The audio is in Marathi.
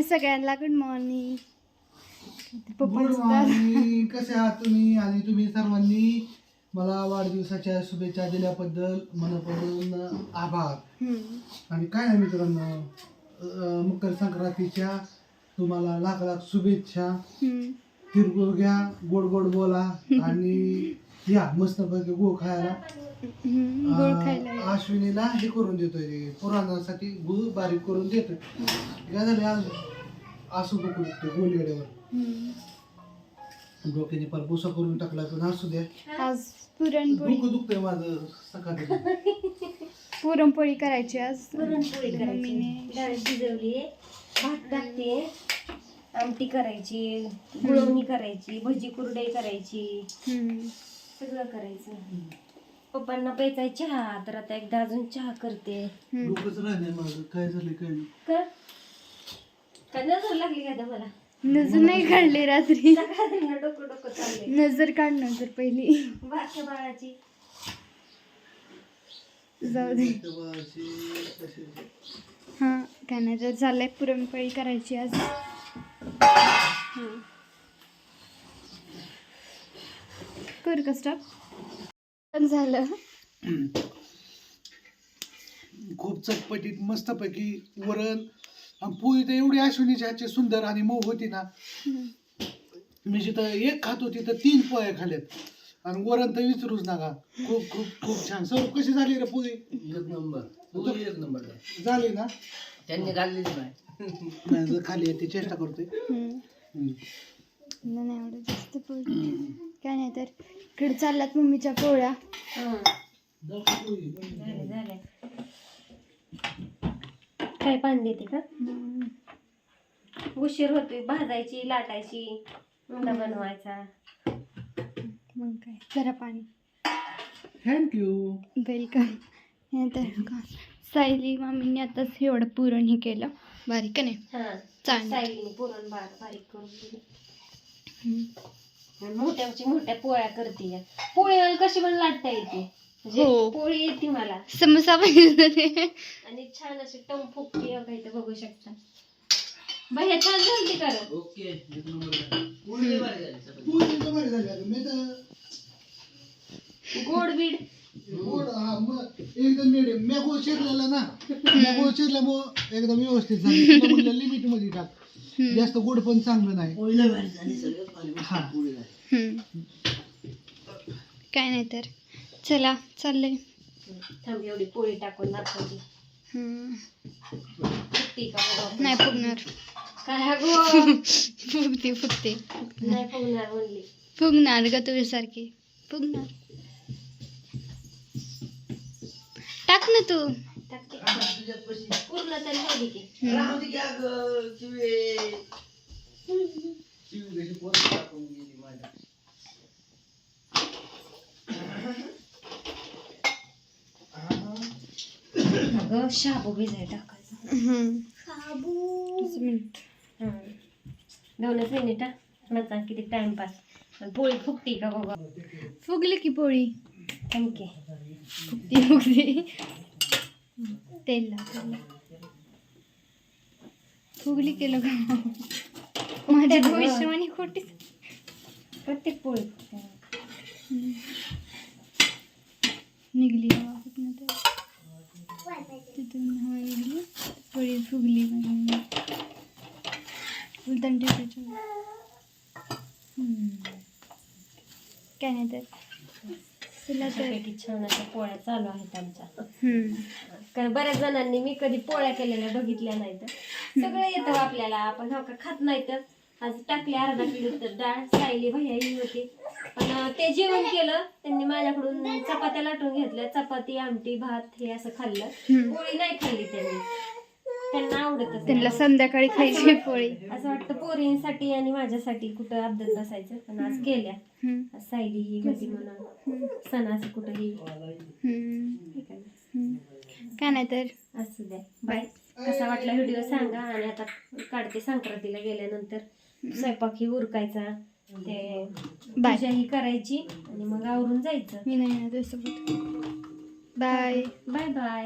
हाय सगळ्यांना, गुड मॉर्निंग. Good morning. कसे आहात तुम्ही? आणि तुम्ही सर्वांनी मला वाढदिवसाच्या शुभेच्छा दिल्याबद्दल मनापासून आभार. आणि काय आहे मित्रांनो, मकर संक्रांतीच्या तुम्हाला लाख लाख शुभेच्छा. तिरगुळ घ्या, गोड गोड बोला आणि या मस्तपैकी गुळ खायला. अश्विनीला हे करून देतोय, पुराणासाठी गुळ बारीक करून देतोय. काय झाले आज असू नको गोल येड्यावर डोक्याने पार पुसा करून टाकला. पण असू द्या, आज पुरणपोळी डोकं दुखतंय माझं सकाळी. पुरणपोळी करायची आज. पुरणपोळी करायची, मम्मीने डाळ शिजवली, भात टाकते, आमटी करायची, गुळवणी करायची, भजी कुरडई करायची, सगळं करायचं. पप्पांना प्यायचा चहा, तर आता एकदा अजून चहा करते. डोकंच राहिले माझं. काय झालं काय नाही. काय नजर लागली का मला? नजर नाही काढली रात्री. डोकं डोकं चाललंय. नजर काढ नजर पहिली. बारक्या बाळाची जाऊ दे. हा काय नाही तर चाललंय पुरणपोळी करायची आज. कर का स्टॉप? पण झालं. खूप चटपटीत मस्तपैकी वरण आणि पोळी तर एवढी अश्विनीच्या हातची सुंदर आणि मऊ होती ना. मी जिथं एक खात होती तर 3 पोळ्या खाल्ल्यात. आणि वरण तर विचारूच नका. खूप खूप खूप छान. सर्व कशी झाली रे पोळी? एक नंबर, एक नंबर झाली ना? त्यांनी घाललीच नाही. जर खाली आहे ती चेष्टा करतोय. नाही आवडत जास्त पोळी. काय नाही तर इकडे चालल्यात मम्मीच्या पोळ्या. झाल्या. काय पाणी देते का? उशीर होतोय, भाजायची, लाटायची, उंडा बनवायचा. मग काय जरा पाणी. थँक्यू. वेलकम. नंतर सायली मामीने आताच एवढं पुरण हे केलं बारीक का नाही. चालेल. सायलीने पुरण बारीक करून दिली. मोठ्या पोळ्या करते. पोळी कशी पण लाटता येते. म्हणजे हो. पोळी येते मला. समोसा पाहिजे. आणि छान अशी टम फुगती काही तर बघू शकता. भैया छान झाली कर. ओके, एक नंबर. पूर्ण भारी झाली सगळी. पोळी तर बरी झाली आता. मी तर गोड बीड गोड एकदम मिडियम. मी गोड चिरलेला ना. मी गोड चिरल्यामुळं एकदम व्यवस्थित झाली. लिमिट मध्ये टाक. जास्त गोड पण चांगलं नाही. पोळीला भारी झाली सगळं. हा. पोळी झाली. काय नाही तर चला चाललंय. थांब एवढी पोळी टाकून दाखवली. फुगती का बघा. नाही फुगणार. काय गो फुगते नाही फुगणार म्हणली. फुगणार ग तुझ्यासारखी फुगणार. टाक ना तू. टाकते. तुझ्यात कशी पूर्ण तरी होती की. राहू दे क्या ग चिवे. चिवी कशी पोरं टाकून गेली माझ्या. अगं शाबू भिजाय टाकायचं. शाबू 2 मिनिट. 2 मिनिट. माझा किती टाइमपास. पोळी फुगती का बघा. फुगली की पोळी. थँक्यू. फुगती तेल लाव. फुगली केलं का माझ्या भविष्यवाणी खोटी. प्रत्येक पोळी निघली हवा कुठनं तर. तिथून हवा निघली पोळी फुगली. उलटण ठेवायचं. काय नाही तर चला तर. पैकी छान अशा पोळ्या चालू आहेत आमच्या. कारण बऱ्याच जणांनी मी कधी पोळ्या केलेल्या बघितल्या नाही तर सगळं येतं आपल्याला. आपण हो का खात नाही तर आज टाकले अर्धा किलो तर डाळ. सायली भैया ही होती पण ते जेवण केलं त्यांनी. माझ्याकडून चपात्या लाटून घेतल्या. चपाती आमटी भात हे असं खाल्लं. पोळी नाही खाल्ली त्यांनी. त्यांना आवडत त्यांना संध्याकाळी खायची पोळी. असं वाटतं पोरींसाठी आणि माझ्यासाठी कुठं अब्दत बसायचं. पण आज केल्या. आज सायली ही होती म्हणून सणाचं कुठंही काय नाही तर असू द्या. बाय. कसा वाटला व्हिडिओ सांगा. आणि आता काढते संक्रांतीला गेल्यानंतर स्वयंपाक ही उरकायचा. ते पूजा ही करायची आणि मग आवरून जायचं. मी नाही तुझ्यासोबत. Bye bye bye.